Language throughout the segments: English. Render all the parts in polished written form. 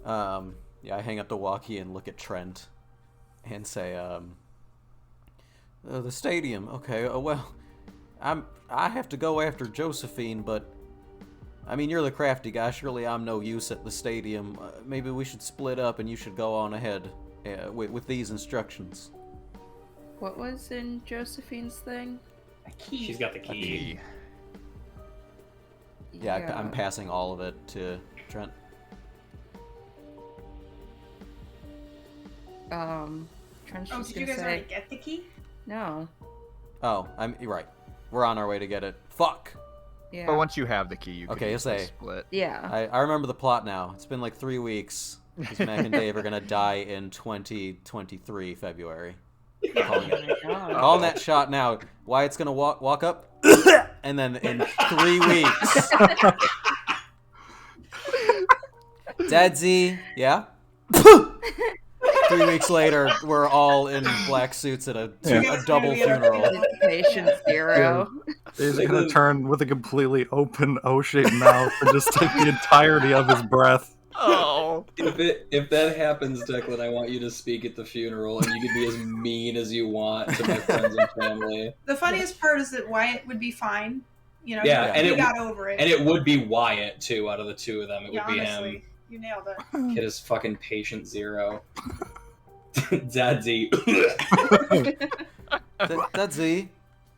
Yeah, I hang up the walkie and look at Trent and say, the stadium. Okay, well, I have to go after Josephine, but I mean, you're the crafty guy. Surely I'm no use at the stadium. Maybe we should split up and you should go on ahead with these instructions. What was in Josephine's thing? A key. She's got the key. Yeah, I'm passing all of it to Trent. Trent's Oh, just did you gonna guys say, already get the key? no. Oh, you're right. We're on our way to get it. Fuck! Yeah. But once you have the key, you can Okay, easily say. split. Yeah. I remember the plot now. It's been like 3 weeks. Because Mac and Dave are gonna die in 2023 February. Calling Oh that shot now. Wyatt's gonna walk up, and then in 3 weeks, Dadsy, yeah. 3 weeks later, we're all in black suits at a double funeral. Patient zero. He's gonna turn with a completely open O-shaped mouth and just take the entirety of his breath. Oh. If that happens, Declan, I want you to speak at the funeral, and you can be as mean as you want to my friends and family. The funniest part is that Wyatt would be fine. You know, Yeah, he and got over it. And it would be Wyatt too. Out of the two of them, it would be honestly, him. you nailed it. Kid is fucking patient zero. Dadsy. Dadsy,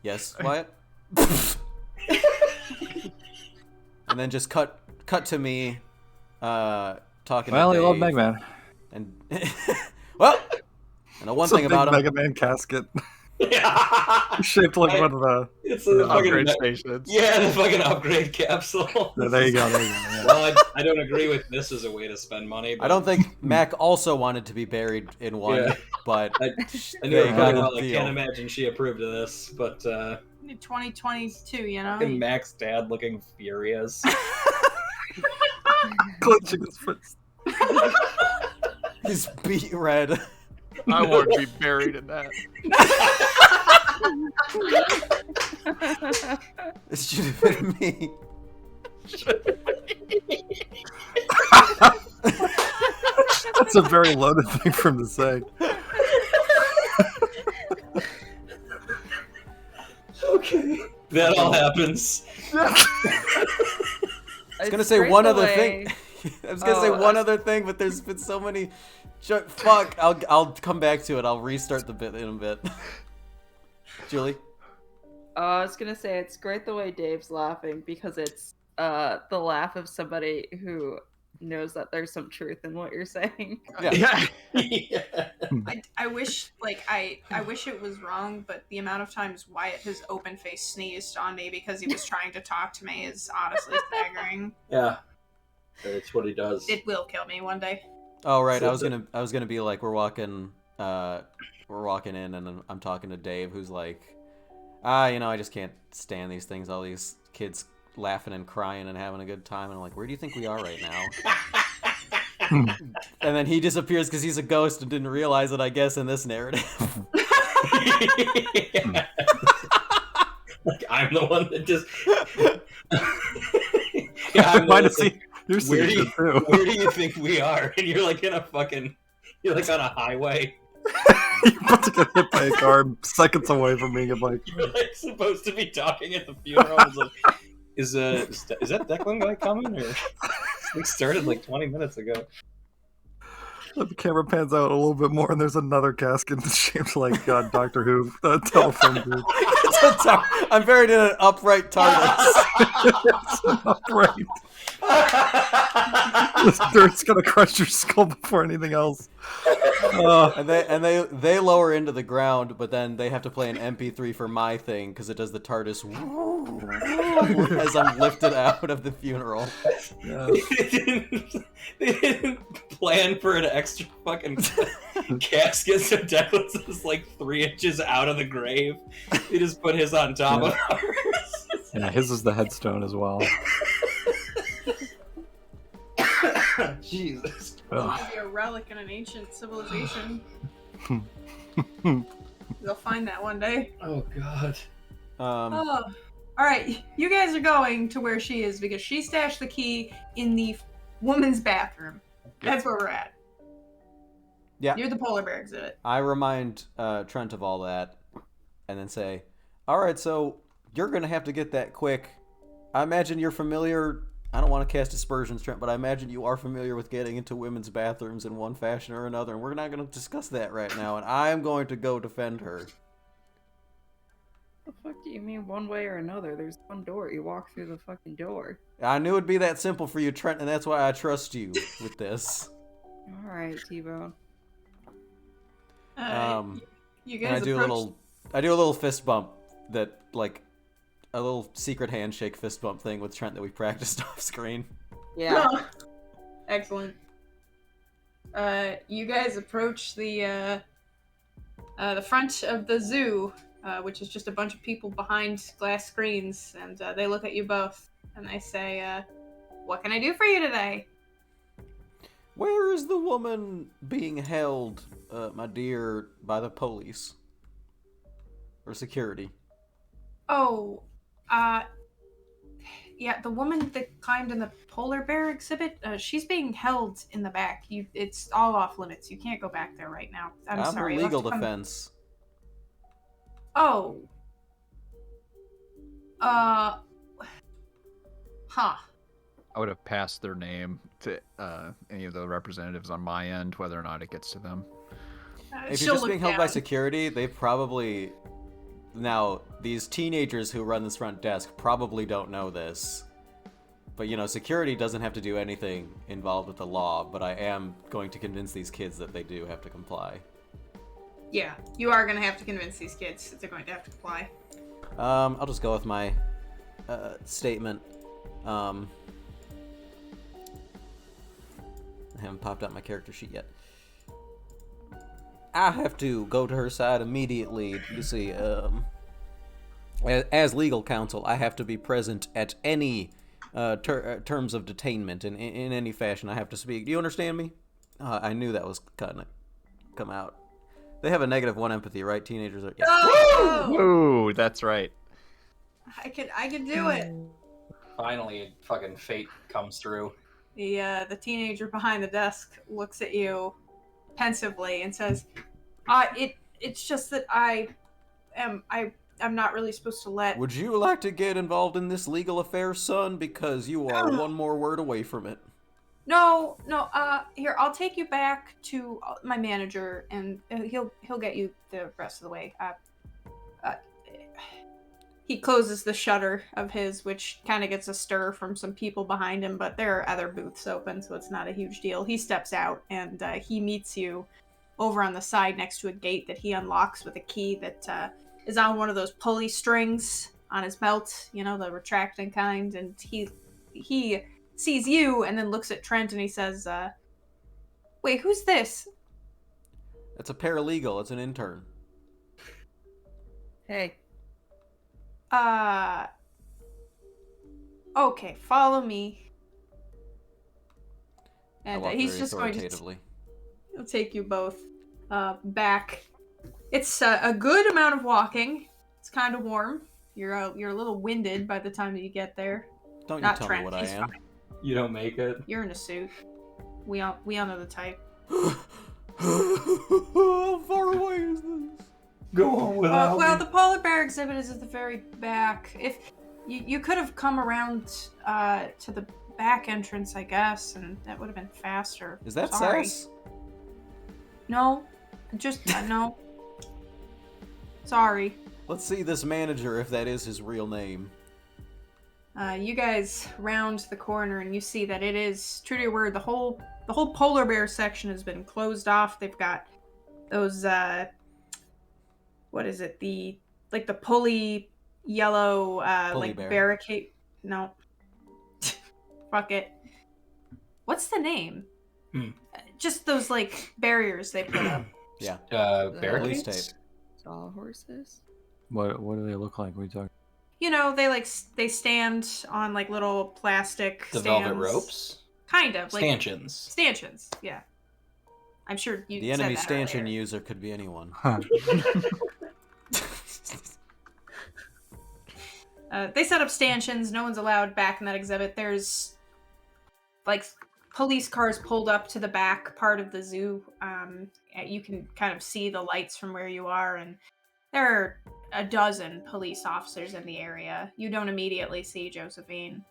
yes, Wyatt. And then just cut to me. Talking Well, to you love Dave, Mega Man. and well, and the one It's a thing big about him, Mega Man casket Yeah. shaped like one of the. It's the Upgrade fucking stations. yeah, the fucking upgrade capsule. There you go. Yeah. Well, I don't agree with this as a way to spend money. But I don't think Mac also wanted to be buried in one, Yeah. but I they knew it got pretty a well. I deal. can't imagine she approved of this, but 2022, you know? fucking Mac's dad looking furious. Clenching his fist. he's beat red. I want to be buried in that. It should have been me. That's a very loaded thing for him to say. Okay. That all happens. I was gonna say one other thing. I was gonna say one other thing, but there's been so many. Fuck! I'll come back to it. I'll restart the bit in a bit. Julie. I was gonna say it's great the way Dave's laughing because it's the laugh of somebody who knows that there's some truth in what you're saying. Yeah. Yeah. I wish, I wish it was wrong, but the amount of times Wyatt has open-faced sneezed on me because he was trying to talk to me is honestly staggering. Yeah. That's what he does. It will kill me one day. Oh right, So I was gonna be like, we're walking in, and I'm talking to Dave, who's like, I just can't stand these things. All these kids laughing and crying and having a good time, and I'm like, where do you think we are right now? And then he disappears because he's a ghost and didn't realize it, I guess, in this narrative. Like, I'm the one that just. Yeah, I'm the Might one have that's like, seen. You're where seeing do it too. where do you think we are? And you're like in a fucking. You're like on a highway. You're about to get hit by a car seconds away from being like. You're like supposed to be talking at the funeral. It's like, is that Declan guy coming? Or we started like 20 minutes ago. The camera pans out a little bit more, and there's another casket shaped like Doctor Who telephone booth. I'm buried in an upright TARDIS. It's not right. This dirt's gonna crush your skull before anything else. And they lower into the ground, but then they have to play an MP3 for my thing because it does the TARDIS as I'm lifted out of the funeral. Yeah. They didn't plan for an extra fucking casket, so Declan's is like 3 inches out of the grave. They just put his on top of ours. Yeah, his is the headstone as well. Jesus. Ugh. It'd be a relic in an ancient civilization. They'll find that one day. Oh god. Oh. Alright, you guys are going to where she is because she stashed the key in the woman's bathroom. That's where we're at. Yeah. You're the polar bear exhibit. I remind Trent of all that, and then say, "All right, so you're gonna have to get that quick. I imagine you're familiar. I don't want to cast aspersions, Trent, but I imagine you are familiar with getting into women's bathrooms in one fashion or another, and we're not going to discuss that right now. And I'm going to go defend her." The fuck do you mean one way or another? There's one door. You walk through the fucking door. I knew it'd be that simple for you, Trent, and that's why I trust you with this. Alright, T-Bone. You And I guys do a little fist bump that, like, a little secret handshake fist bump thing with Trent that we practiced off screen. Yeah. Excellent. You guys approach the front of the zoo, which is just a bunch of people behind glass screens, and they look at you both, and they say, "What can I do for you today?" Where is the woman being held, my dear, by the police? Or security? Oh, yeah, the woman that climbed in the polar bear exhibit, she's being held in the back. It's all off limits. You can't go back there right now. I'm sorry. her You'll have legal to come- defense. Oh. Huh. I would have passed their name to any of the representatives on my end, whether or not it gets to them. If She'll you're just look being held by down. security, they probably... Now, these teenagers who run this front desk probably don't know this. But, you know, security doesn't have to do anything involved with the law, but I am going to convince these kids that they do have to comply. Yeah, you are going to have to convince these kids that they're going to have to comply. I'll just go with my statement. I haven't popped out my character sheet yet. I have to go to her side immediately. You see, as legal counsel, I have to be present at any terms of detainment in any fashion. I have to speak. Do you understand me? I knew that was gonna come out. They have a -1 empathy, right? Teenagers are. Yeah. Oh! Ooh, that's right. I could do it. Finally, fucking fate comes through. The teenager behind the desk looks at you pensively and says, it's just that I'm not really supposed to let." Would you like to get involved in this legal affair, son? Because you are one more word away from it. No, here, I'll take you back to my manager, and he'll get you the rest of the way. He closes the shutter of his, which kind of gets a stir from some people behind him, but there are other booths open, so it's not a huge deal. He steps out, and he meets you over on the side next to a gate that he unlocks with a key that is on one of those pulley strings on his belt, you know, the retracting kind, and he sees you and then looks at Trent and he says, "Wait, who's this?" It's a paralegal. It's an intern. Hey. Okay, follow me. I And walk he's very just going to authoritatively. he'll take you both back. It's a good amount of walking. It's kind of warm. You're a little winded by the time that you get there. Don't you Not tell Trent, me what I he's am. fine. You don't make it. You're in a suit. We all know the type. How far away is this? Go on without Well, the polar bear exhibit is at the very back. If you could have come around to the back entrance, I guess, and that would have been faster. Is that Sorry. Sass? No, just no. Sorry. Let's see this manager if that is his real name. You guys round the corner and you see that it is true to your word. The whole polar bear section has been closed off. They've got those what is it? The pulley yellow Pulley like bear. barricade. No, fuck it. What's the name? Just those like barriers they put up. Yeah. Barricades? Police tape. Sawhorses? What do they look like? What are you talking? You know, they stand on like little plastic The stands. velvet ropes? Kind of like Stanchions. stanchions. Yeah, I'm sure you. The said enemy that stanchion earlier. user could be anyone. They set up stanchions. No one's allowed back in that exhibit. There's like police cars pulled up to the back part of the zoo. You can kind of see the lights from where you are, and there are a dozen police officers in the area. You don't immediately see Josephine.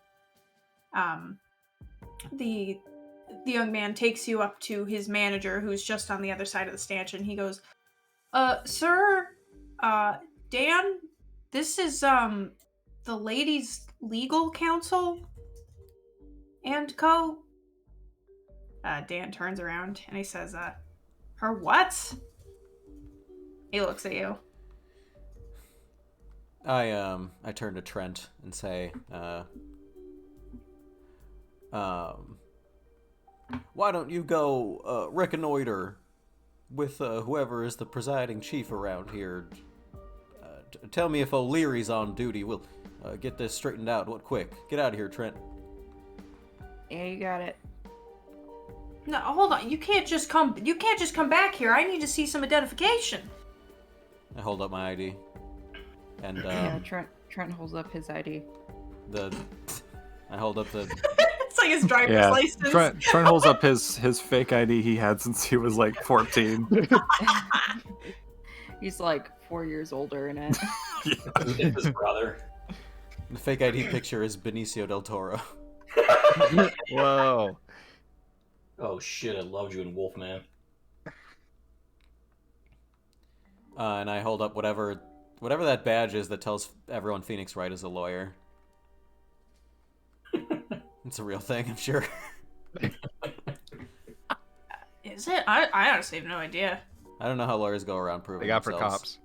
The young man takes you up to his manager, who's just on the other side of the stanchion. He goes, sir, Dan, this is, the ladies' legal counsel and co. Dan turns around and he says, her what? He looks at you. I turn to Trent and say, why don't you go reconnoiter with whoever is the presiding chief around here? Tell me if O'Leary's on duty. We'll get this straightened out. What quick? Get out of here, Trent. Yeah, you got it. No, hold on. You can't just come back here. I need to see some identification. I hold up my ID, and Yeah, Trent holds up his ID. I hold up the. It's like his driver's Yeah, license. Trent holds up his fake ID he had since he was like 14. He's like 4 years older in it. It's his brother. The fake ID picture is Benicio del Toro. Whoa. Oh shit! I loved you in Wolfman. And I hold up whatever that badge is that tells everyone Phoenix Wright is a lawyer. It's a real thing, I'm sure. Is it? I honestly have no idea. I don't know how lawyers go around proving They got for themselves. cops.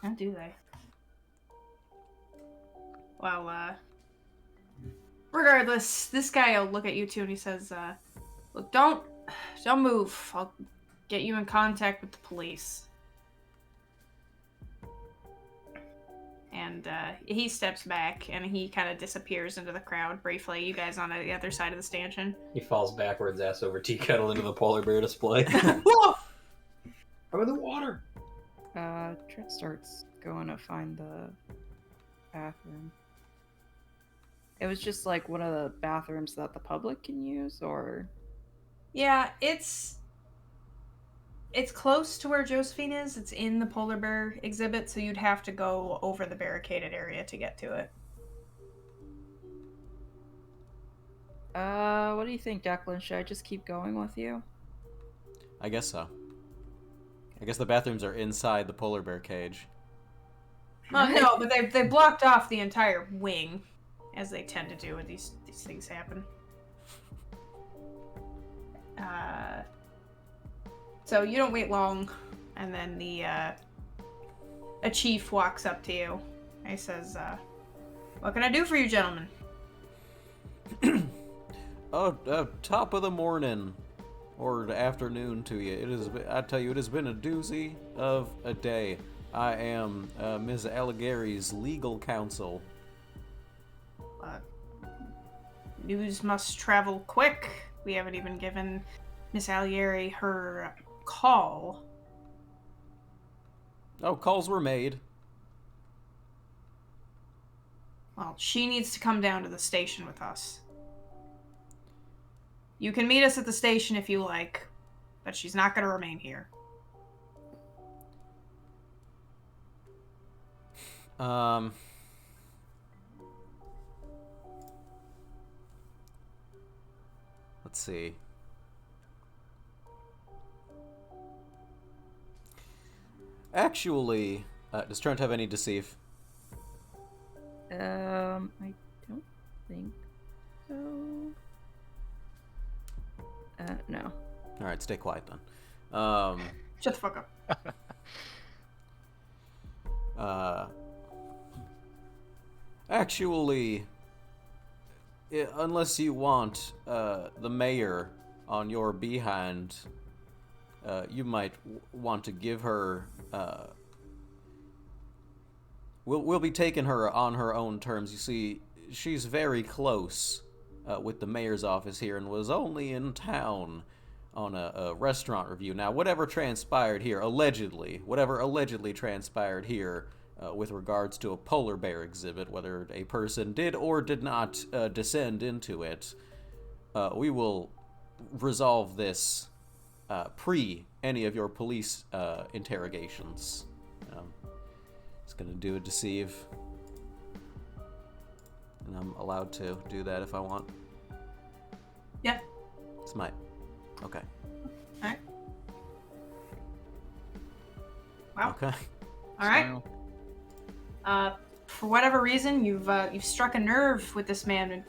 How do they? Well, regardless, this guy will look at you two and he says, look, don't move. I'll get you in contact with the police. And he steps back and he kind of disappears into the crowd briefly. You guys on the other side of the stanchion. He falls backwards, ass over tea kettle into the polar bear display. Whoa! I'm in the water. Trent starts going to find the bathroom. It was just like one of the bathrooms that the public can use, or? Yeah, it's close to where Josephine is. It's in the polar bear exhibit, so you'd have to go over the barricaded area to get to it. What do you think, Declan? Should I just keep going with you? I guess so. I guess the bathrooms are inside the polar bear cage. Well, no, but they blocked off the entire wing, as they tend to do when these things happen. So you don't wait long, and then a chief walks up to you. And he says, "What can I do for you, gentlemen?" Top of the morning, or the afternoon to you. I tell you, it has been a doozy of a day. I am Ms. Alighieri's legal counsel. News must travel quick. We haven't even given Miss Alighieri her call. Oh, calls were made. Well, she needs to come down to the station with us. You can meet us at the station if you like, but she's not going to remain here. Let's see. Actually, does Trent have any deceive? I don't think so. No. All right, stay quiet then. Shut the fuck up. Actually, unless you want the mayor on your behind, you might want to give her. We'll be taking her on her own terms. You see, she's very close with the mayor's office here, and was only in town on a restaurant review. Now, whatever allegedly transpired here, with regards to a polar bear exhibit, whether a person did or did not descend into it. We will resolve this pre any of your police interrogations. It's gonna do a deceive. And I'm allowed to do that if I want. Yeah. It's my... Okay. Alright. Wow. Okay. Alright. For whatever reason, you've struck a nerve with this man.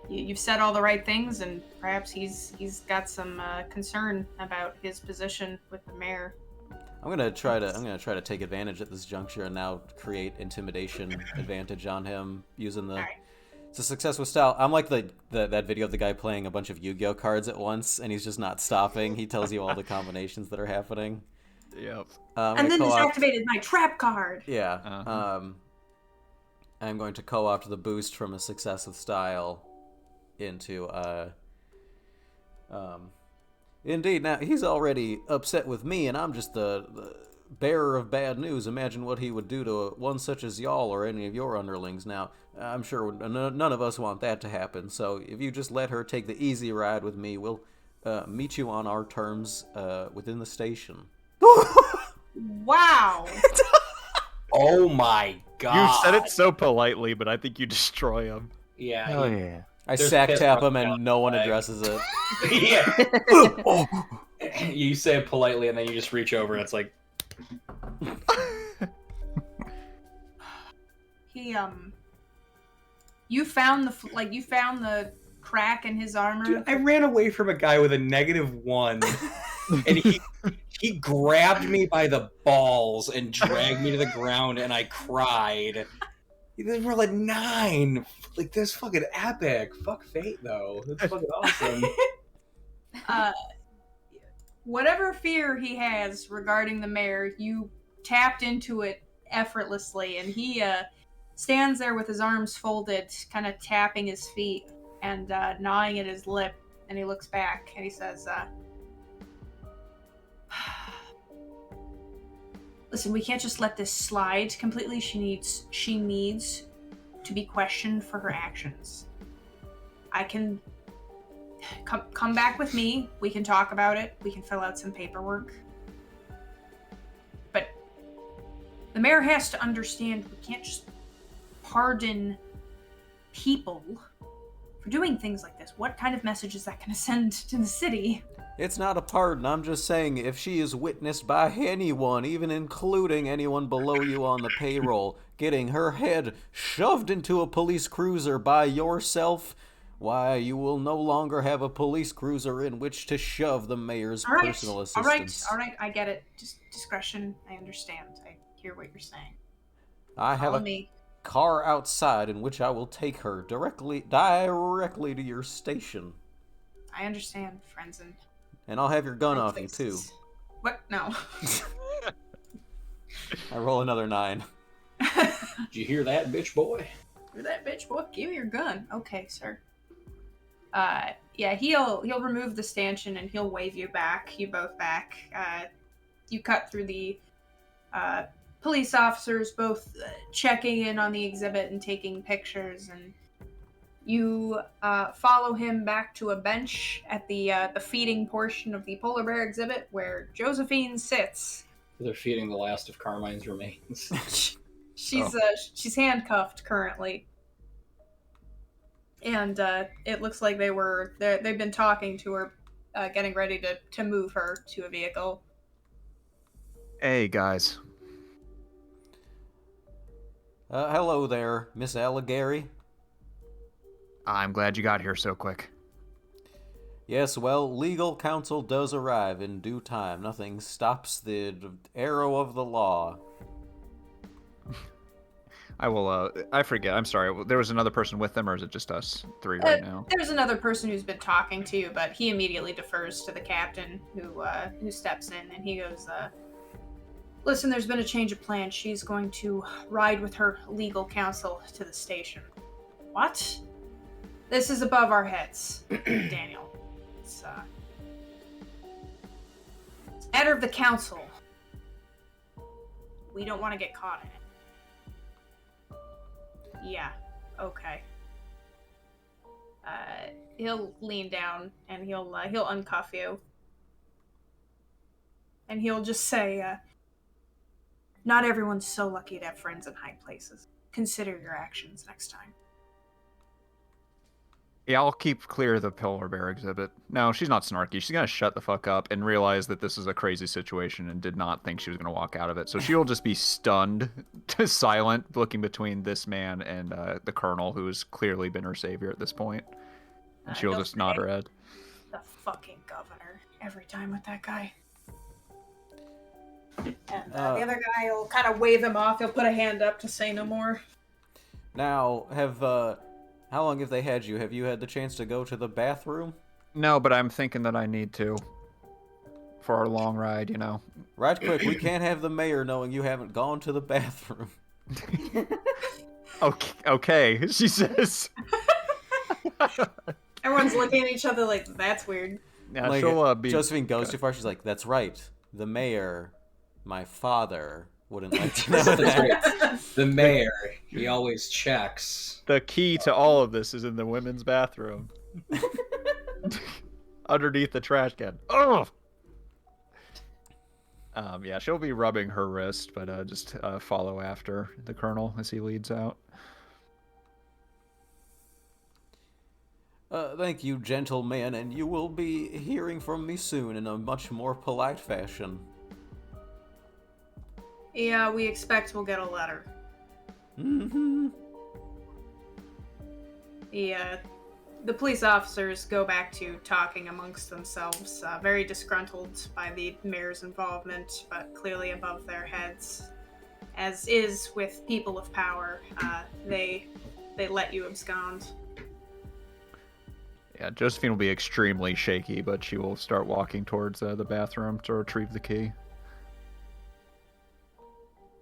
You've said all the right things, and perhaps he's got some concern about his position with the mayor. I'm gonna try to take advantage at this juncture and now create intimidation advantage on him using the. Alright. It's a success with style. I'm like that video of the guy playing a bunch of Yu-Gi-Oh cards at once, and he's just not stopping. He tells you all the combinations that are happening. Yep. And then this activated my trap card. Yeah. Uh-huh. I'm going to co-opt the boost from a success with style into Indeed. Now he's already upset with me, and I'm just the bearer of bad news. Imagine what he would do to one such as y'all or any of your underlings. Now, I'm sure none of us want that to happen. So if you just let her take the easy ride with me, we'll meet you on our terms within the station. Wow. Oh my god. You said it so politely, but I think you destroy him. Yeah. Hell yeah. I There's sack piss tap him, running and down no one the leg. addresses it. Yeah. Oh. You say it politely, and then you just reach over, and it's like, He you found the crack in his armor. dude, I ran away from a guy with a -1, and he grabbed me by the balls and dragged me to the ground, and I cried. They were like 9. Like, that's fucking epic. Fuck fate, though. That's fucking awesome. Whatever fear he has regarding the mayor, you tapped into it effortlessly, and he stands there with his arms folded, kind of tapping his feet and gnawing at his lip, and he looks back and he says, listen, we can't just let this slide completely. She needs to be questioned for her actions. I can come back with me. We can talk about it. We can fill out some paperwork. But the mayor has to understand we can't just pardon people for doing things like this. What kind of message is that going to send to the city? It's not a pardon. I'm just saying if she is witnessed by anyone, even including anyone below you on the payroll, getting her head shoved into a police cruiser by yourself, why, you will no longer have a police cruiser in which to shove the mayor's personal assistants. All right, I get it. Just discretion, I understand. I hear what you're saying. I have Follow a me. car outside in which I will take her directly to your station. I understand, Frenzen. And I'll have your gun off you, too. What? No. I roll another 9. Did you hear that, bitch boy? You're that bitch boy. Give me your gun. Okay, sir. Yeah, he'll remove the stanchion and he'll wave you back. You both back. You cut through the police officers, both checking in on the exhibit and taking pictures, and you follow him back to a bench at the feeding portion of the polar bear exhibit where Josephine sits. They're feeding the last of Carmine's remains. She's handcuffed currently, and it looks like they've been talking to her, getting ready to move her to a vehicle. Hey, guys. Hello there, Miss Alligary. I'm glad you got here so quick. Yes, well, legal counsel does arrive in due time. Nothing stops the arrow of the law. I will, I forget. I'm sorry. There was another person with them, or is it just us 3 right now? There's another person who's been talking to you, but he immediately defers to the captain, who steps in, and he goes, listen, there's been a change of plan. She's going to ride with her legal counsel to the station. What? This is above our heads, Daniel. It's a matter of the council. We don't want to get caught in it. Yeah, okay. He'll lean down and he'll uncuff you. And he'll just say, not everyone's so lucky to have friends in high places. Consider your actions next time. Yeah, I'll keep clear of the polar bear exhibit. No, she's not snarky. She's gonna shut the fuck up and realize that this is a crazy situation and did not think she was gonna walk out of it. So she'll just be stunned, silent, looking between this man and the colonel, who has clearly been her savior at this point. And she'll just nod her head. The fucking governor. Every time with that guy. And the other guy will kind of wave him off. He'll put a hand up to say no more. Now, how long have they had you? Have you had the chance to go to the bathroom? No, but I'm thinking that I need to. For our long ride, you know. Right quick, we can't have the mayor knowing you haven't gone to the bathroom. Okay, she says. Everyone's looking at each other like, that's weird. Yeah, Like, she'll be. Josephine goes too far. She's like, "That's right. The mayor, my father, wouldn't like to know that." The mayor, he always checks. The key to all of this is in the women's bathroom. Underneath the trash can. Oh. Yeah, she'll be rubbing her wrist, but just follow after the colonel as he leads out. Thank you, gentlemen, and you will be hearing from me soon in a much more polite fashion. Yeah, we expect we'll get a letter. Mm-hmm. The police officers go back to talking amongst themselves, very disgruntled by the mayor's involvement, but clearly above their heads. As is with people of power, they let you abscond. Yeah, Josephine will be extremely shaky, but she will start walking towards the bathroom to retrieve the key.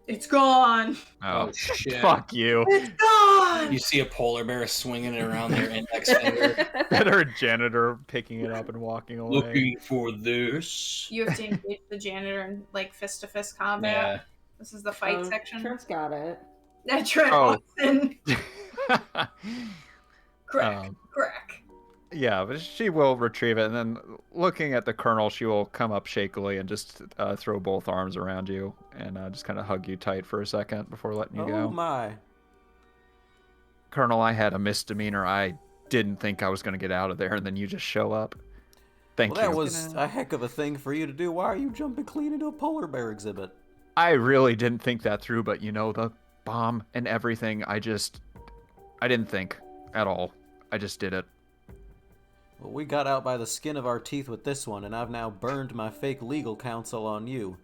It's gone! Oh, shit. Fuck you. It's gone! You see a polar bear swinging it around their index finger. And her janitor picking it up and walking away. Looking for this. You have to engage the janitor in, like, fist-to-fist combat. Yeah. This is the fight section. Trent's got it. Trent Oh. walks in. Crack. Um, Crack. Yeah, but she will retrieve it, and then looking at the colonel, she will come up shakily and just throw both arms around you and just kind of hug you tight for a second before letting you Oh go. my. Colonel, I had a misdemeanor. I didn't think I was going to get out of there, and then you just show up. Thank Well, that you. was a heck of a thing for you to do. Why are you jumping clean into a polar bear exhibit? I really didn't think that through, but you know, the bomb and everything, I didn't think at all. I just did it. Well, we got out by the skin of our teeth with this one, and I've now burned my fake legal counsel on you.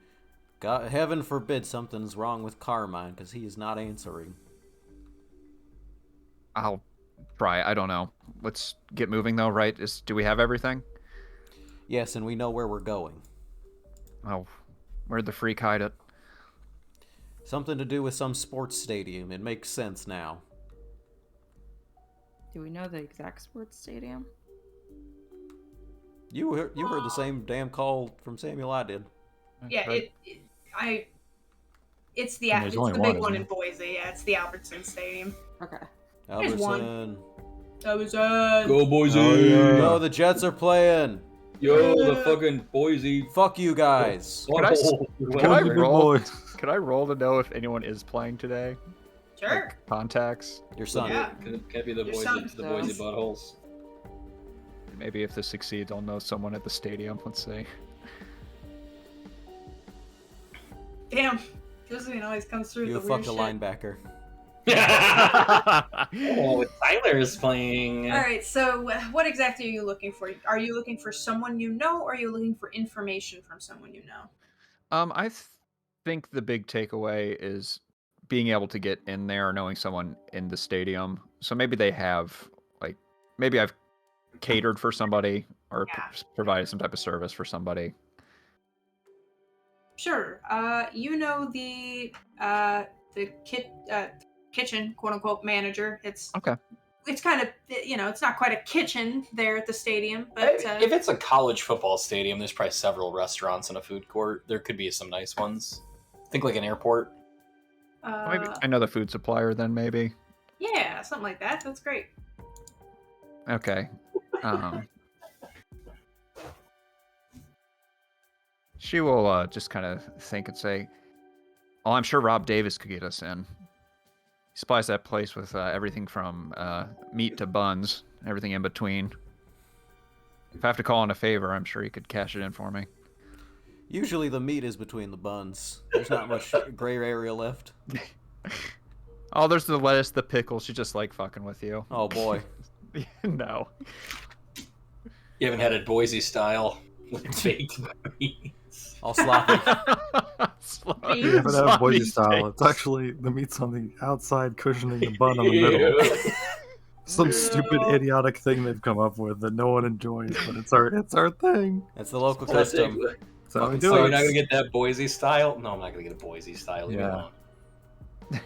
God, heaven forbid something's wrong with Carmine, because he is not answering. I'll try. I don't know. Let's get moving, though, right? Do we have everything? Yes, and we know where we're going. Oh, where'd the freak hide it? Something to do with some sports stadium. It makes sense now. Do we know the exact sports stadium? You heard the same damn call from Samuel I did. Yeah, Right. it's the And there's only big one, one isn't in Boise. Yeah, it's the Albertson Stadium. Okay. There's one. Albertson. That was Go Boise! Oh, yeah. Yo, the Jets are playing. Yo, the fucking Boise. Fuck you guys. Can I Well, roll? Could I roll to know if anyone is playing today? Sure. Like, contacts? Your son. Yeah. Can't be the Your Boise, son the Boise does. buttholes. Maybe if this succeeds, I'll know someone at the stadium. Let's see. Damn. Josephine always comes through You with the weird fucked a shit. linebacker. Oh, Tyler is playing. All right. So, what exactly are you looking for? Are you looking for someone you know, or are you looking for information from someone you know? I think the big takeaway is being able to get in there, knowing someone in the stadium. So maybe they have, like, maybe I've catered for somebody or Yeah. provided some type of service for somebody. Sure. You know the kitchen, quote unquote, manager. It's Okay. It's kind of, it's not quite a kitchen there at the stadium, but If it's a college football stadium, there's probably several restaurants and a food court. There could be some nice ones. Think like an airport. Maybe another food supplier then, maybe. Yeah, something like that. That's great. Okay. She will just kind of think and say, "Oh, I'm sure Rob Davis could get us in. He supplies that place with everything from meat to buns, everything in between. If I have to call in a favor, I'm sure he could cash it in for me." Usually the meat is between the buns. There's not much gray area left. Oh, there's the lettuce, the pickle. She just like fucking with you. Oh boy. No. You haven't had it Boise style with baked meats. All sloppy. You haven't had Boise style. It's actually the meat's on the outside, cushioning the bun on the middle. Some stupid, idiotic thing they've come up with that no one enjoys, but it's our thing. That's the local That's custom. it. That's how we Fucking do So it. you're not gonna get that Boise style? No, I'm not gonna get a Boise style. Leave me Yeah. alone.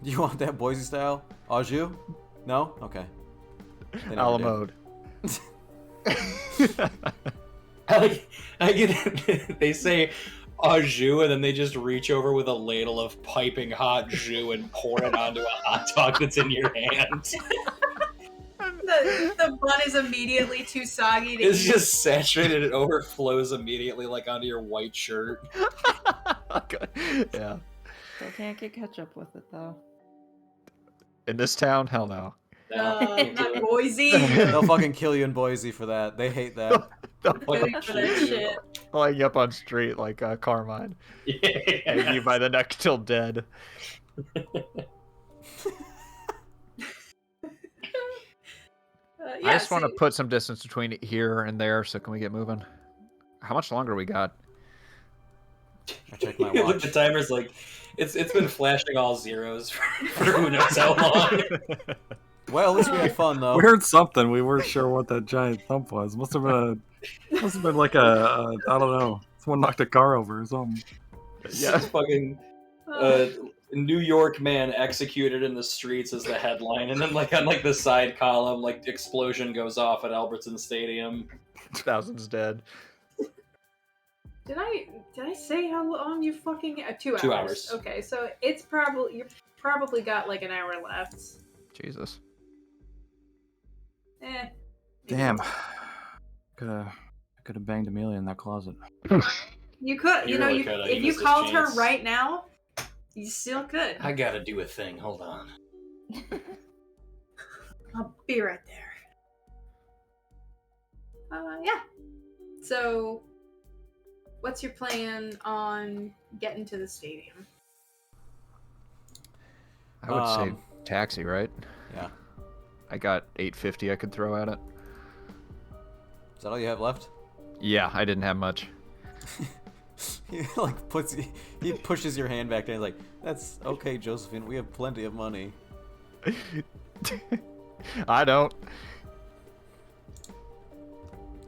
You want that Boise style? Au jus? No? Okay. They never A la did. mode. I get they say au jus and then they just reach over with a ladle of piping hot jus and pour it onto a hot dog that's in your hand. The bun is immediately too soggy to It's eat. just saturated. It overflows immediately, like onto your white shirt. Okay. Yeah. Still can't get ketchup with it though. In this town, hell no. No, can't do Not it. Boise. They'll fucking kill you in Boise for that. They hate that. Really for that shit. Flying you up on street like Carmine. Hang you by the neck till dead. Yeah, I just want to see- put some distance between here and there, so can we get moving? How much longer we got? I checked my Look, watch. the timer's like, it's been flashing all zeros for who knows how long. Well, at least we had fun though. We heard something. We weren't sure what that giant thump was. Must have been like a I don't know. Someone knocked a car over or something. Yeah. Fucking New York man executed in the streets is the headline, and then like on like the side column, like explosion goes off at Albertson Stadium. Thousands dead. Did I say how long you fucking 2 hours? 2 hours. Okay, so it's probably you've probably got like an hour left. Jesus. Eh. Damn. Could have banged Amelia in that closet. You could, You you know, really you, coulda. if You you missed this called her chance. right now, you still could. I gotta do a thing. Hold on. I'll be right there. Yeah. So, what's your plan on getting to the stadium? I would say Um, taxi, right? Yeah. I got $8.50 I could throw at it. Is that all you have left? Yeah, I didn't have much. He he pushes your hand back down. He's like, "That's okay, Josephine. We have plenty of money." I don't.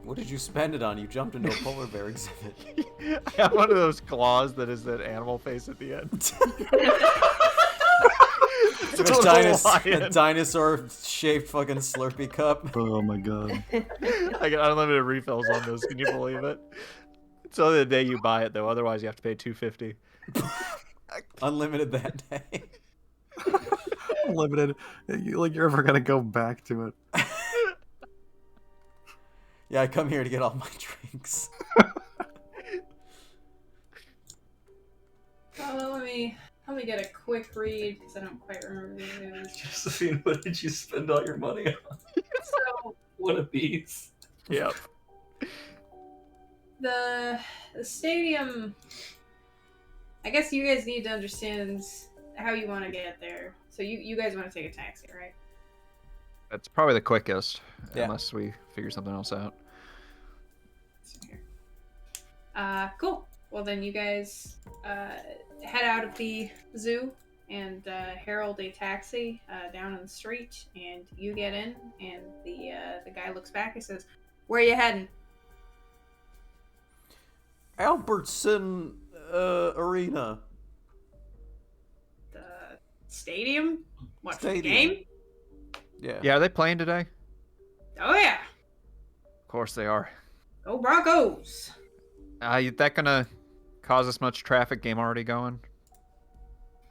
What did you spend it on? You jumped into a polar bear exhibit. I have one of those claws that is that animal face at the end. It's a little lion. Dinosaur-shaped fucking Slurpee cup. Oh my god. I got unlimited refills on this. Can you believe it? It's only the day you buy it though. Otherwise, you have to pay $2.50. Unlimited that day. Limited. You're ever gonna go back to it? Yeah, I come here to get all my drinks. Let me get a quick read because I don't quite remember the news. Josephine, what did you spend all your money on? So One of these. Yep. the stadium. I guess you guys need to understand how you want to get there. So you guys want to take a taxi, right? That's probably the quickest, Yeah. unless we figure something else out. So here. Cool. Well, then you guys head out of the zoo and herald a taxi down on the street, and you get in, and the guy looks back and says, "Where you heading?" Albertson Arena. The stadium? What, for the Stadium. game? Yeah. Yeah, are they playing today? Oh yeah. Of course they are. Go Broncos. That gonna cause us much traffic? Game already going?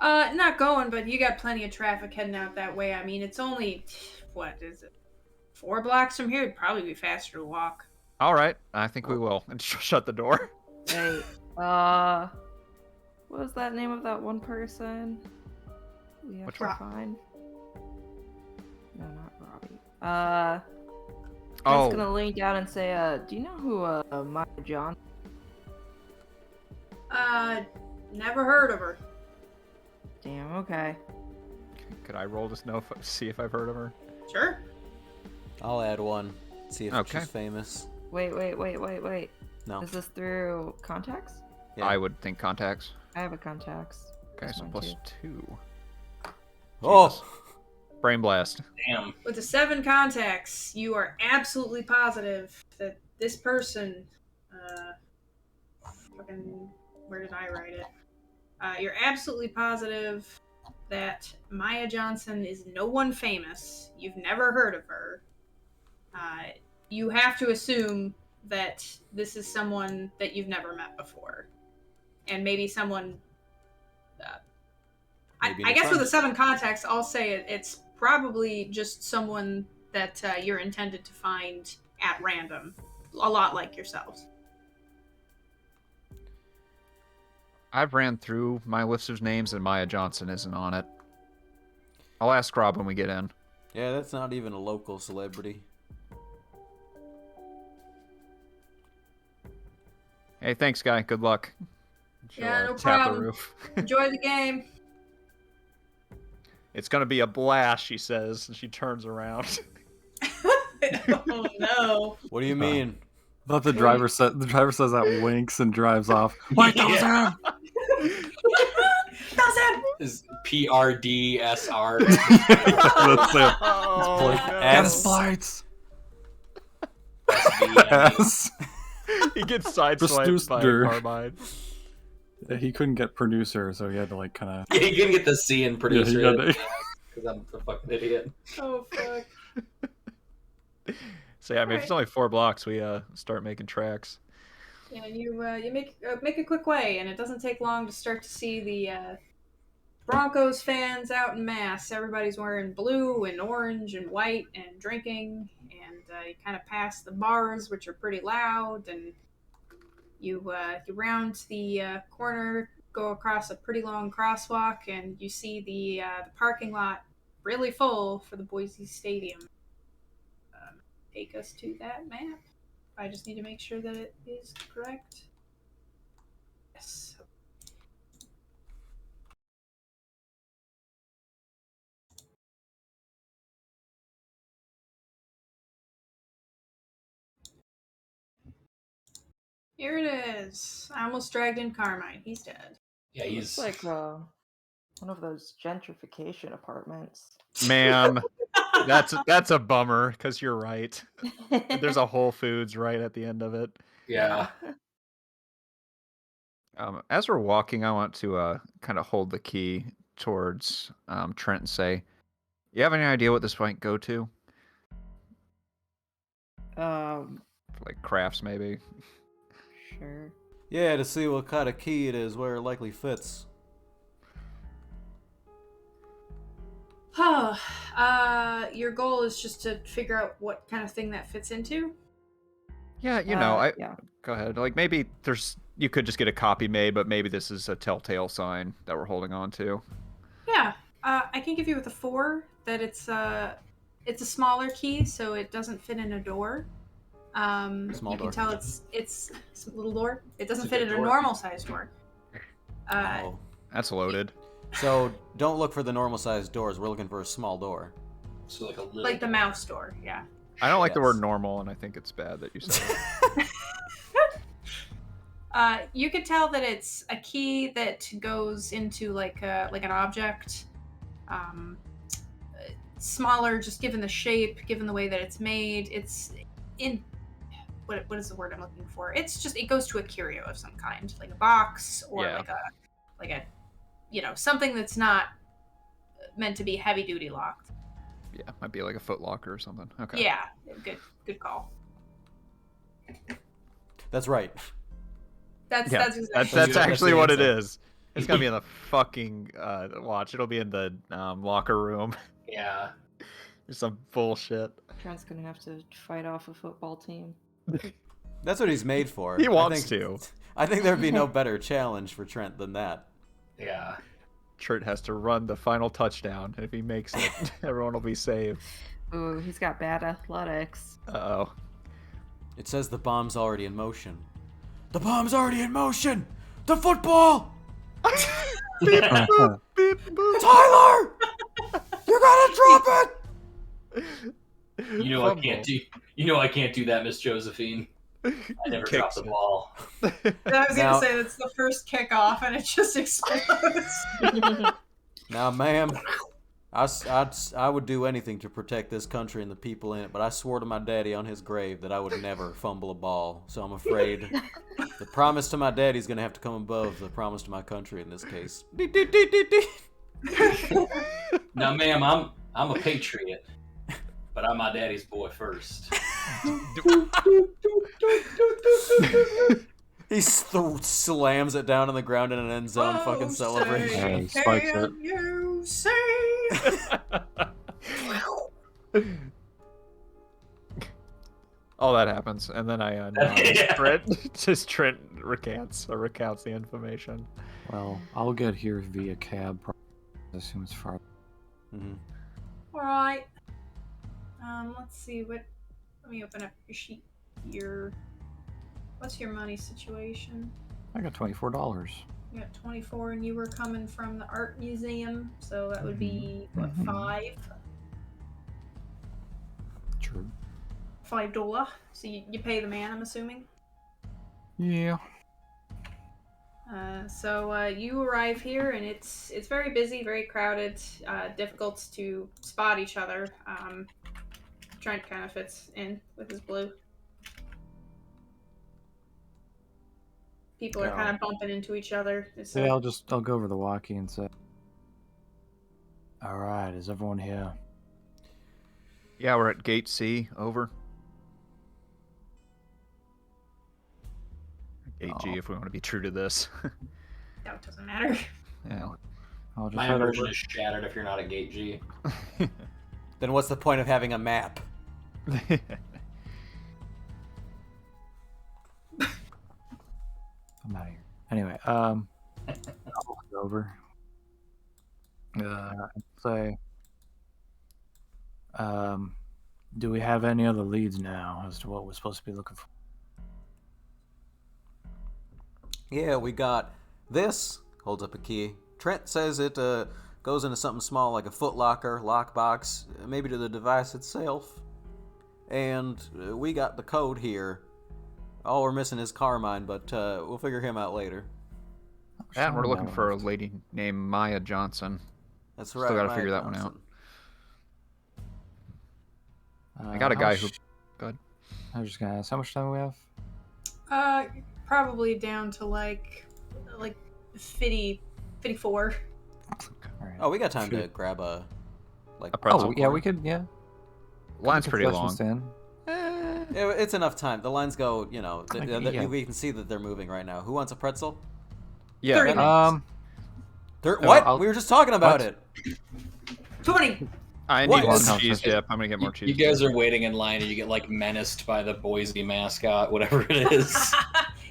Not going, but you got plenty of traffic heading out that way. I mean, it's only, what is it, 4 blocks from here? It'd probably be faster to walk. All right, I think we will. And shut the door. Wait, what was that name of that one person? We have Which to one? find. No, not Robbie. I'm Oh, just gonna lean down and say, do you know who Maya John? Never heard of her. Damn. Okay. could I roll to know see if I've heard of her? Sure. I'll add one. See if Okay. she's famous. Wait. No. Is this through contacts? Yeah. I would think contacts. I have a contacts. Okay, That's so mine plus too. 2. Oh. Brain blast. Damn. With the 7 contacts, you are absolutely positive that this person, fucking, where did I write it? You're absolutely positive that Maya Johnson is no one famous. You've never heard of her. You have to assume that this is someone that you've never met before. And maybe someone... Maybe I an guess with friend. the 7 contacts, I'll say it's probably just someone that you're intended to find at random. A lot like yourselves. I've ran through my list of names and Maya Johnson isn't on it. I'll ask Rob when we get in. Yeah, that's not even a local celebrity. Hey, thanks, guy. Good luck. She'll, Yeah, no tap problem. the roof. Enjoy the game. It's gonna be a blast, she says, and she turns around. Oh no. What do you mean? I thought the driver says that, winks and drives off. Wait, that was him! That's it! Is PRDSR. That's it. Oh, S. Lights. SVM. Yes. He gets sideswiped by a Producer. carbine. He couldn't get producer, so he had to like kind of. Yeah, you can get the C in producer. Yeah, you Because I'm a fucking idiot. Oh fuck. So yeah, I mean, if it's only 4 blocks, we start making tracks. Yeah, you make a quick way, and it doesn't take long to start to see the Broncos fans out in mass. Everybody's wearing blue and orange and white and drinking, and you kind of pass the bars, which are pretty loud, and you round the corner, go across a pretty long crosswalk, and you see the parking lot really full for the Boise Stadium. Take us to that map. I just need to make sure that it is correct. Yes. Here it is. I almost dragged in Carmine. He's dead. Yeah, It's he's like one of those gentrification apartments. Man, that's a bummer, because you're right. There's a Whole Foods right at the end of it. yeah. As we're walking, I want to kind of hold the key towards Trent and say, you have any idea what this might go to? For, like, crafts, maybe? Sure. Yeah, to see what kind of key it is, where it likely fits. Your goal is just to figure out what kind of thing that fits into? Yeah, you know, Yeah. go ahead. Like, maybe you could just get a copy made, but maybe this is a telltale sign that we're holding on to. Yeah. I can give you with a 4 that it's a smaller key, so it doesn't fit in a door. Small you door. can tell it's a little door. It doesn't It's a fit good in a door. normal sized door. Oh. That's loaded. So don't look for the normal sized doors. We're looking for a small door. So like a little. Like the mouse door, yeah. I don't like the word Yes. normal, and I think it's bad that you said it. You could tell that it's a key that goes into like an object. Smaller, just given the shape, given the way that it's made. It's in what is the word I'm looking for? It's just it goes to a curio of some kind, like a box or Yeah. like a something that's not meant to be heavy duty locked. Yeah, might be like a Foot Locker or something. Okay. Yeah, good call. That's right. That's Yeah, exactly that's That's actually the what it answer. is. It's gonna be in the fucking watch. It'll be in the locker room. Yeah. Some bullshit. Trent's gonna have to fight off a football team. That's what he's made for. He wants I think, to. I think there'd be no better challenge for Trent than that. Yeah. Trent has to run the final touchdown. If he makes it, everyone will be saved. Ooh, he's got bad athletics. Uh-oh. It says the bomb's already in motion. The bomb's already in motion! The football! Tyler! You gotta drop it! You know I can't do. You know I can't do that, Miss Josephine. I never drop Kicks the it. ball. I was Now- gonna say that's the first kickoff, and it just explodes. Now, ma'am, I would do anything to protect this country and the people in it, but I swore to my daddy on his grave that I would never fumble a ball. So I'm afraid the promise to my daddy is going to have to come above the promise to my country in this case. Now, ma'am, I'm a patriot, but I'm my daddy's boy first. He slams it down on the ground in an end zone fucking celebration. Yeah, he spikes it. Can you say? All that happens, and then I announce Yeah. Trent recounts the information. Well, I'll get here via cab. I assume it's far. Mhm. All right. Let's see what. Let me open up your sheet here. What's your money situation? I got $24. You got 24, and you were coming from the art museum, so that would be what, Mhm. True. $5. So you pay the man, I'm assuming. Yeah. So you arrive here, and it's very busy, very crowded, difficult to spot each other. Trent kind of fits in with his blue. People are Yeah. kind of bumping into each other. It's Yeah, I'll go over to Walkie and say, all right, is everyone here? Yeah, we're at Gate C. Over. Gate G, Oh. if we want to be true to this. no, it doesn't matter. Yeah. I'll just My head immersion over. is shattered if you're not a gate G. Then what's the point of having a map? I'm out of here. Anyway, I'll head over. Say, do we have any other leads now as to what we're supposed to be looking for? Yeah, we got this. Holds up a key. Trent says it goes into something small like a footlocker, lockbox, maybe to the device itself. And we got the code here. All we're missing is Carmine, but we'll figure him out later. And we're looking for a lady named Maya Johnson. That's Still right. gotta Maya figure that one out. Johnson. I got a guy who. Go ahead. I was just gonna ask, how much time do we have? Probably down to like 54. All right. Oh, we got time to Shoot. grab a A pretzel Oh, yeah, corn. we could, yeah. Line's We could pretty flush long. this in. It's enough time. The lines go, Yeah. we can see that they're moving right now. Who wants a pretzel? Yeah. 30 that- minutes. What? I'll- We were just talking about what? it. 20. I What? need one No, cheese just- dip. I'm gonna get more cheese. You guys are waiting in line and you get like menaced by the Boise mascot, whatever it is.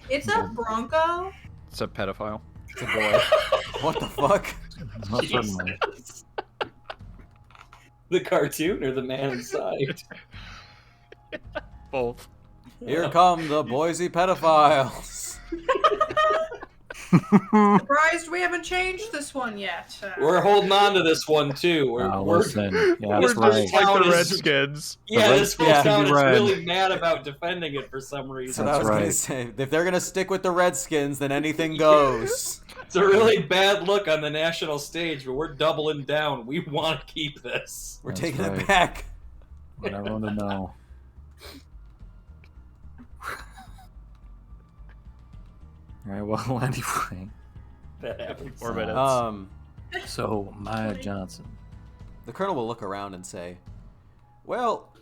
It's a Bronco. It's a pedophile. It's a boy. What the fuck? Most certainly. Jesus. The cartoon or the man inside? Both. Here come the Boise pedophiles. Surprised we haven't changed this one yet. We're holding on to this one too. We're Listen, yeah, we're that's just right. like Like the Town is- Redskins. yeah, The this whole Redskins town can is be red. really mad about defending it for some So reason. I was That's gonna right. say, if they're gonna stick with the Redskins, then anything goes. It's a really bad look on the national stage, but we're doubling down. We want to keep this. We're That's taking it right. back. Want everyone to know. All right, well, anyway. That happens. 4 minutes. So, Maya Johnson. The colonel will look around and say, well,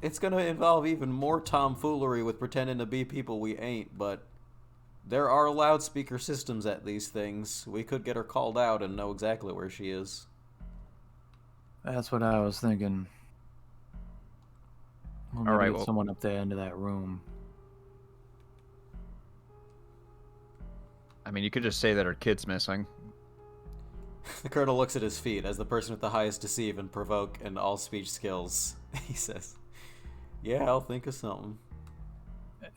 it's going to involve even more tomfoolery with pretending to be people we ain't, but There are loudspeaker systems at these things. We could get her called out and know exactly where she is. That's what I was thinking. Well, All right, maybe get well- someone up there into that room. I mean, you could just say that her kid's missing. The colonel looks at his feet as the person with the highest deceive and provoke and all speech skills. He says, "Yeah, I'll think of something."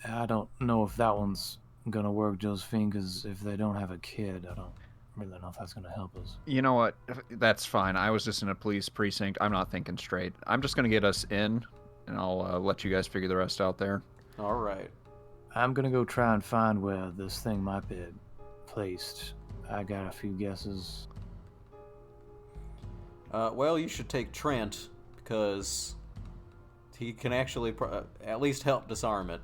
I don't know if that one's gonna work, Josephine, because if they don't have a kid, I don't really know if that's gonna help us. You know what? That's fine. I was just in a police precinct. I'm not thinking straight. I'm just gonna get us in, and I'll let you guys figure the rest out there. All right. I'm gonna go try and find where this thing might be placed. I got a few guesses. Well, you should take Trent, because he can actually at least help disarm it.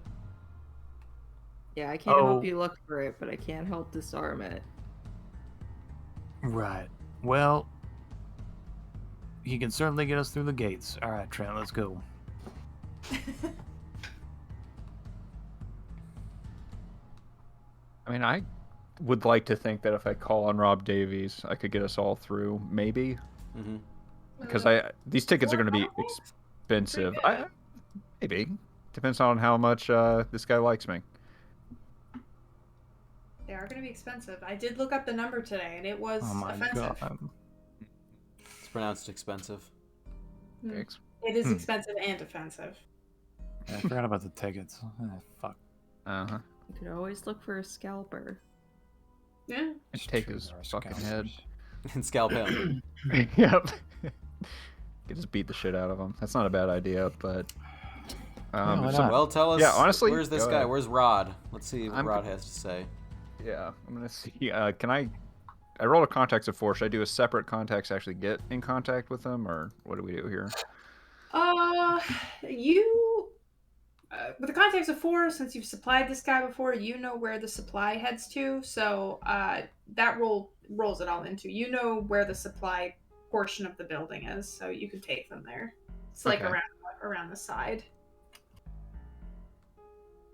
Yeah, I can't Oh. help you look for it, but I can't help disarm it. Right. Well, he can certainly get us through the gates. All right, Trent, let's go. I mean, I would like to think that if I call on Rob Davies, I could get us all through, maybe. Mm-hmm. Because these tickets are going to be expensive. Maybe. Depends on how much this guy likes me. They are going to be expensive. I did look up the number today, and it was Oh my offensive. god. It's pronounced expensive. Hmm. Thanks. It is expensive and offensive. I forgot about the tickets. Fuck. Uh-huh. You could always look for a scalper. Yeah. Take his fucking head. And scalp him. Yep. Get just beat the shit out of him. That's not a bad idea, but... Yeah, why so- not? Well, tell us. Yeah, honestly, where's this go guy? ahead. Where's Rod? Let's see what I'm Rod has to say. yeah, I'm going to see. Can I rolled a contacts of 4. Should I do a separate contacts to actually get in contact with them, or what do we do here? You with the context of 4, since you've supplied this guy before, you know where the supply heads to. So that rolls it all into. You know where the supply portion of the building is, so you can take them there. It's like Okay. around the side.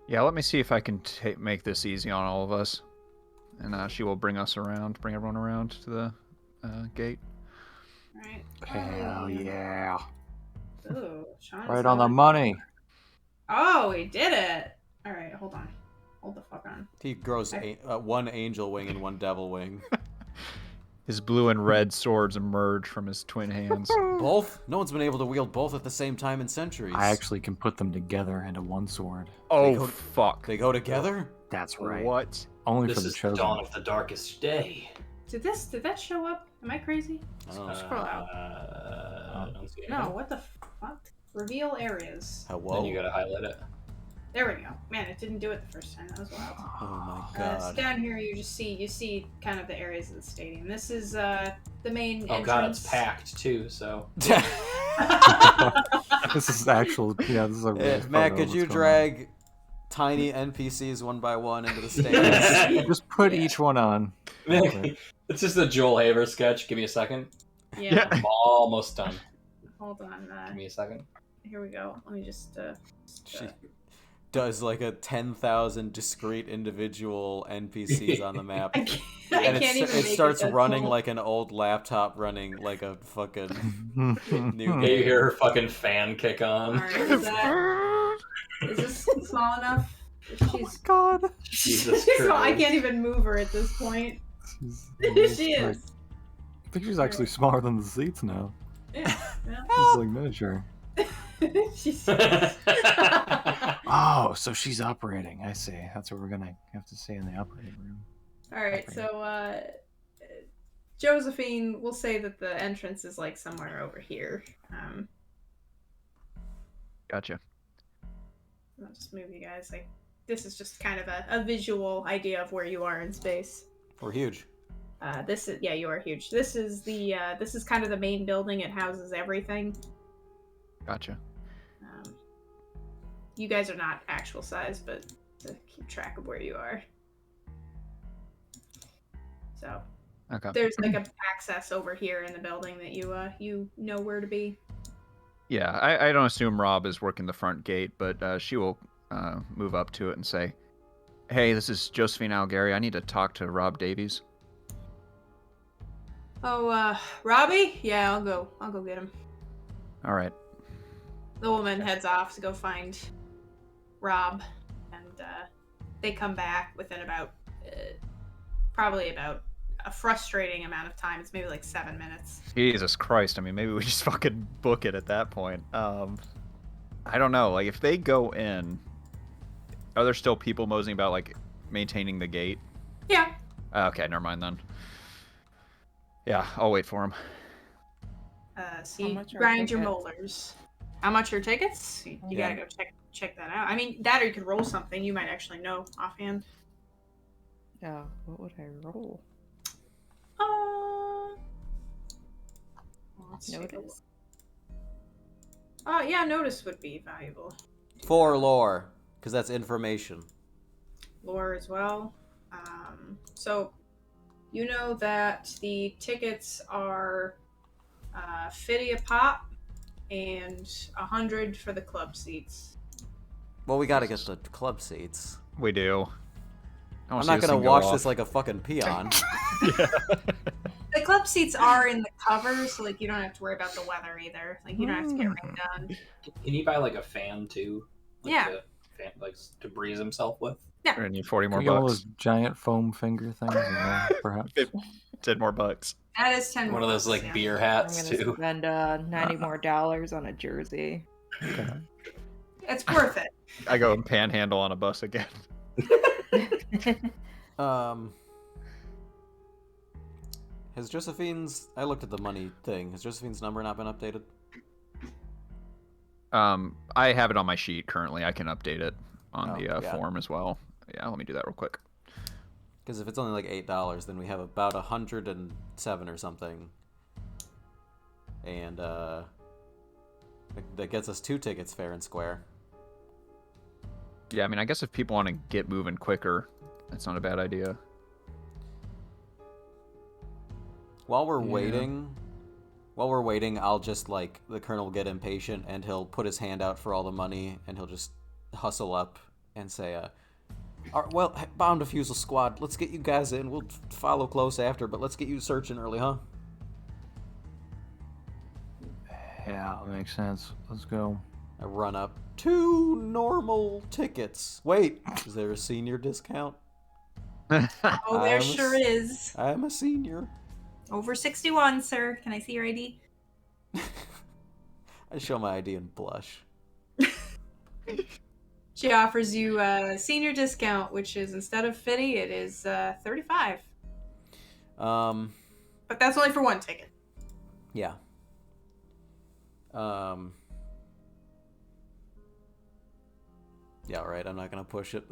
Yeah, let me see if I can make this easy on all of us. And she will bring everyone around to the gate. Right. Hell yeah. Ooh, Sean's Right on the going- money. Oh, he did it. All right, hold on. Hold the fuck on. He grows one angel wing and one devil wing. His blue and red swords emerge from his twin hands. Both? No one's been able to wield both at the same time in centuries. I actually can put them together into one sword. Oh, go- fuck. They go together? That's right. What? Only This for the is the chosen. dawn of the darkest day. Did that show up? Am I crazy? Oh. Scroll out. I don't see No, anything. what the fuck? Reveal areas. Hello? Then you gotta highlight it. There we go. Man, it didn't do it the first time. That was wild. Oh my So god. down here, you see kind of the areas of the stadium. This is the main Oh entrance. god, it's packed too, so. This is actual. Yeah, this is a real Matt, photo could of you what's going drag tiny NPCs one by one into the stands? on. Just put each one on. It's just a Joel Haver sketch. Give me a second. Yeah. I'm almost done. Hold on. Give me a second. Here we go. Let me just. She does like a 10,000 discrete individual NPCs on the map. I can't, And even it make starts that running small. like an old laptop running like a fucking new Yeah, you game. hear her fucking fan kick on. Alright, is this small enough? She's God. Jesus she's small. I Christ. can't even move her at this point. She's, She like- is. I think she's actually smaller than the seats now. Yeah. She's like miniature. She's. Oh, so she's operating. I see. That's what we're gonna have to say in the operating room. All right, so Josephine, we'll say that the entrance is like somewhere over here. Gotcha. I'll just move you guys. Like, this is just kind of a visual idea of where you are in space. We're huge. This is you are huge. This is this is kind of the main building. It houses everything. Gotcha. You guys are not actual size, but to keep track of where you are. So Okay. there's like a access over here in the building that you know where to be. Yeah, I don't assume Rob is working the front gate, but she will move up to it and say, Hey, this is Josephine Algary. I need to talk to Rob Davies. Oh, Robbie? Yeah, I'll go. I'll go get him. All right. The woman heads off to go find Rob, and they come back within about probably about a frustrating amount of time. It's maybe like 7 minutes. Jesus Christ. I mean, maybe we just fucking book it at that point. I don't know. Like, if they go in, are there still people moseying about, like, maintaining the gate? Yeah. Okay, never mind then. Yeah, I'll wait for him. So you much are grind your tickets? molars. How much are tickets? You Yeah. gotta go check that out. I mean, that or you could roll something. You might actually know offhand. Yeah, what would I roll? Let's take a look. Notice? Yeah, notice would be valuable. 4 lore, because that's information. Lore as well. So you know that the tickets are 50 a pop and 100 for the club seats. Well, we gotta get the club seats. We do. I'm not gonna watch this like a fucking peon. Yeah. The club seats are in the cover, so like you don't have to worry about the weather either. Like you don't have to get rained on. Can you buy like a fan too? Like Yeah. like to breeze himself with. I need 40 more Can we get all bucks. those giant foam finger things as well, perhaps? 10 more bucks. That is 10 One of those bucks, like yeah. beer I'm hats gonna too. spend $90 more on a jersey. Okay. It's worth it. I go and panhandle on a bus again. Has Josephine's... I looked at the money thing. Has Josephine's number not been updated? I have it on my sheet currently. I can update it on Oh, the yeah. form as well. Yeah, let me do that real quick. Because if it's only like $8, then we have about 107 or something. And, that gets us 2 tickets fair and square. Yeah, I mean, I guess if people want to get moving quicker, that's not a bad idea. While we're Yeah. waiting, I'll just, like, the colonel will get impatient, and he'll put his hand out for all the money, and he'll just hustle up and say, well, Bomb Defusal Squad, let's get you guys in. We'll follow close after, but let's get you searching early, huh? Yeah, that makes sense. Let's go. I run up. 2 normal tickets. Wait, is there a senior discount? Oh, there I'm sure s- is. I'm a senior. Over 61, sir. Can I see your ID? I show my ID and blush. She offers you a senior discount, which is instead of 50, it is 35. Um, But that's only for one ticket. yeah. Yeah, alright, I'm not gonna push it.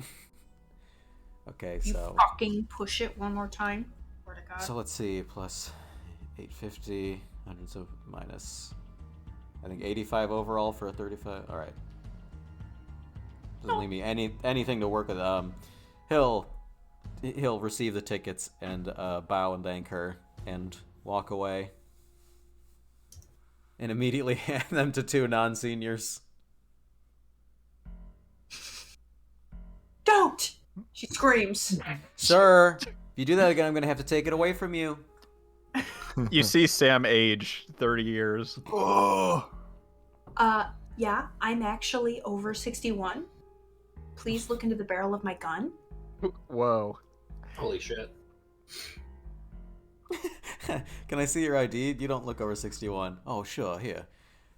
Okay, You so... fucking push it one more time. Swear to God. So let's see, plus 850, 100, so minus, I think 85 overall for a 35. All right, doesn't leave me anything to work with. He'll receive the tickets and bow and thank her and walk away, and immediately hand them to 2 non-seniors. Don't! She screams. Sir, if you do that again, I'm gonna have to take it away from you. You see Sam age 30 years. Oh. Yeah, I'm actually over 61. Please look into the barrel of my gun. Whoa. Holy shit. Can I see your ID? You don't look over 61. Oh, sure, here.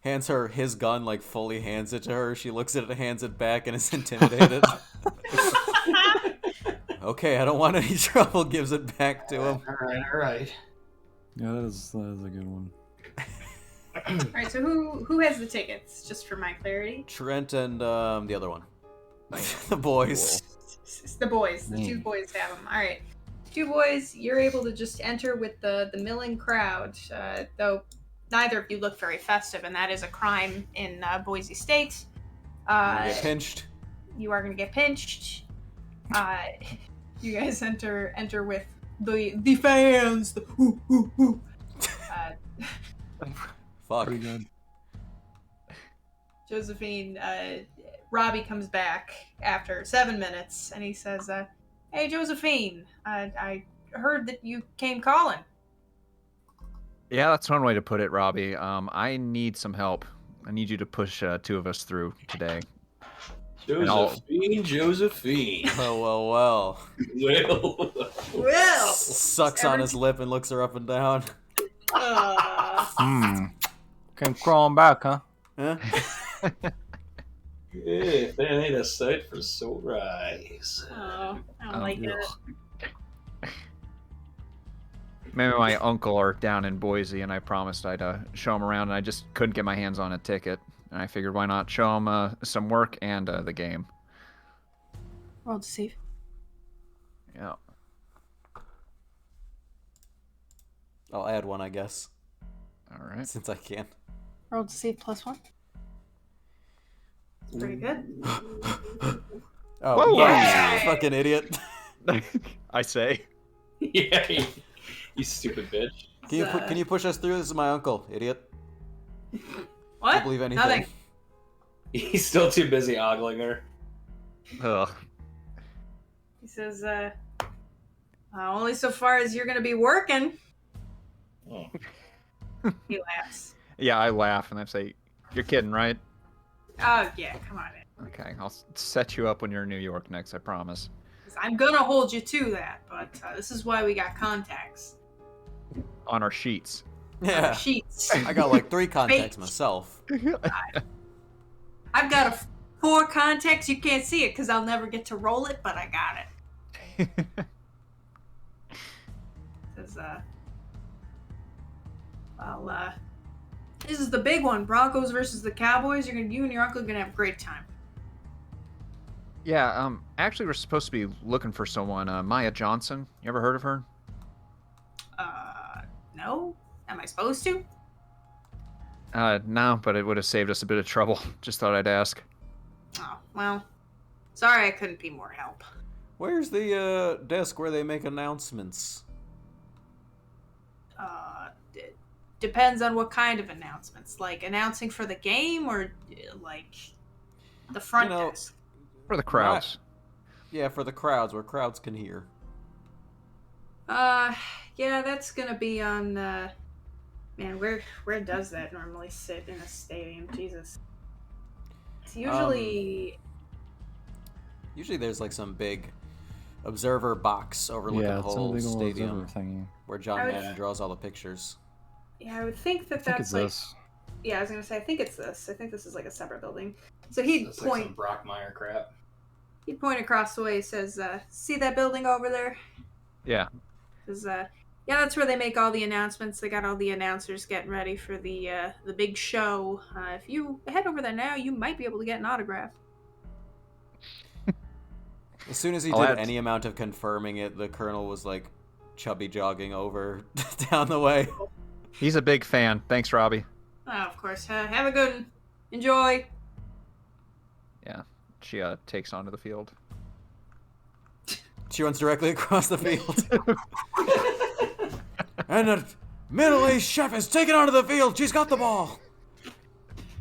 Hands her his gun, like fully hands it to her. She looks at it, hands it back, and is intimidated. Okay, I don't want any trouble, gives it back to him. Alright. Yeah, that is a good one. Alright, so who has the tickets? Just for my clarity. Trent and the other one. The boys. It's the boys. The 2 boys have them. Alright. 2 boys, you're able to just enter with the milling crowd. Though neither of you look very festive, and that is a crime in Boise State. You get pinched. You are going to get pinched. You guys enter with the fans. The whoo, whoo, whoo. Fuck. Pretty good. Josephine, Robbie comes back after 7 minutes, and he says, "Hey, Josephine, I heard that you came calling." Yeah, that's one way to put it, Robbie. I need some help. I need you to push 2 of us through today. Josephine. Well. Well. Well, Sucks on his lip and looks her up and down. Came crawling back, huh? Huh? Yeah, that ain't a sight for sore eyes. I don't like it. Maybe my uncle are down in Boise, and I promised I'd show him around, and I just couldn't get my hands on a ticket. And I figured, why not show him some work and the game? Roll deceive. Yeah. I'll add one, I guess, All right. since I can. Roll deceive +1. Pretty good. Oh, Whoa! yeah, fucking idiot. I say. Yeah, you stupid bitch. Can you push us through? This is my uncle, idiot. What? Can't believe anything. Nothing. He's still too busy ogling her. Ugh. He says, only so far as you're gonna be working. Oh. He laughs. Yeah, I laugh, and I say, "You're kidding, right?" Oh, yeah, come on in. Okay, I'll set you up when you're in New York next, I promise. I'm gonna hold you to that, but this is why we got contacts. On our sheets. Yeah. Sheets. I got like 3 contacts Fake. myself. I've got 4 contacts. You can't see it because I'll never get to roll it, but I got it. Says, this is the big one. Broncos versus the Cowboys. You and your uncle are gonna have a great time. Yeah, actually, we're supposed to be looking for someone. Maya Johnson. You ever heard of her? No? Am I supposed to? No, but it would have saved us a bit of trouble. Just thought I'd ask. Oh, well. Sorry I couldn't be more help. Where's the desk where they make announcements? Depends on what kind of announcements. Like, announcing for the game or, like, the front desk? For the crowds. Yeah, for the crowds, where crowds can hear. Yeah, that's gonna be on, man, where does that normally sit in a stadium? Jesus. It's usually... Usually there's like some big observer box overlooking the whole stadium where John Madden draws all the pictures. Yeah, I would think that I think that's it's like... this. Yeah, I was gonna say, I think it's this. I think this is like a separate building. So he'd That's like some Brockmire crap. He'd point across the way. He says, "See that building over there?" Yeah. Says, "Yeah, that's where they make all the announcements. They got all the announcers getting ready for the big show. If you head over there now, you might be able to get an autograph." As soon as he did any amount of confirming it, the colonel was like chubby jogging over down the way. He's a big fan. Thanks, Robbie. Oh, of course. Have a good one. Enjoy. Yeah. She takes onto the field. She runs directly across the field. And the middle-aged chef is taken onto the field. She's got the ball.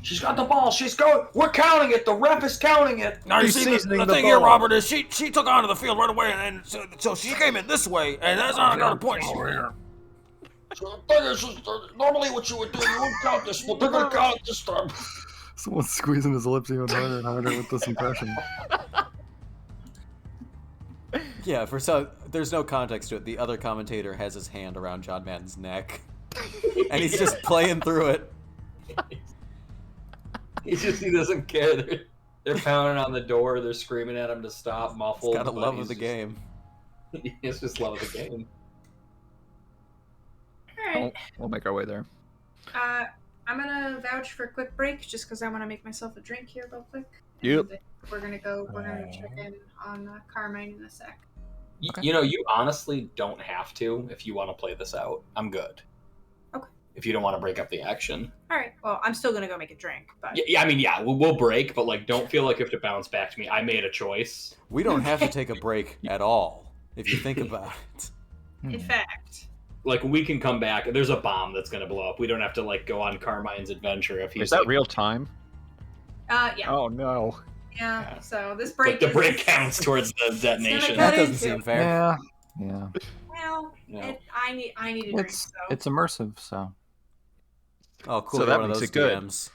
She's got the ball. She's going. We're counting it. The ref is counting it. Now you see the thing here, Robert, is she took onto the field right away, and so she came in this way, and that's not a point. So the thing is, normally what you would do, you wouldn't count this, but they're gonna count it this time. Someone's squeezing his lips even harder and harder with this impression. Yeah, there's no context to it. The other commentator has his hand around John Madden's neck, and he's just playing through it. He doesn't care. They're pounding on the door. They're screaming at him to stop, muffled. He's got a love of the game. It's just love of the game. All right. We'll make our way there. I'm gonna vouch for a quick break just because I want to make myself a drink here real quick. Yep. And we're gonna check in on Carmine in a sec. Okay. You know, you honestly don't have to if you want to play this out. I'm good. Okay. If you don't want to break up the action. All right. Well, I'm still gonna go make a drink, but Yeah, I mean, yeah, we'll break, but like, don't feel like you have to bounce back to me. I made a choice. We don't have to take a break at all, if you think about it. in fact, Like, we can come back. There's a bomb that's going to blow up. We don't have to, like, go on Carmine's adventure if he's... Is that like, real time? Yeah. Oh no. Yeah. So this But break the is... break counts towards the detonation. That That doesn't into seem it. fair. Yeah. Yeah. Well, No. I need a drink, It's so... it's immersive, so. Oh, cool. So You're that one of makes those it good. DMs.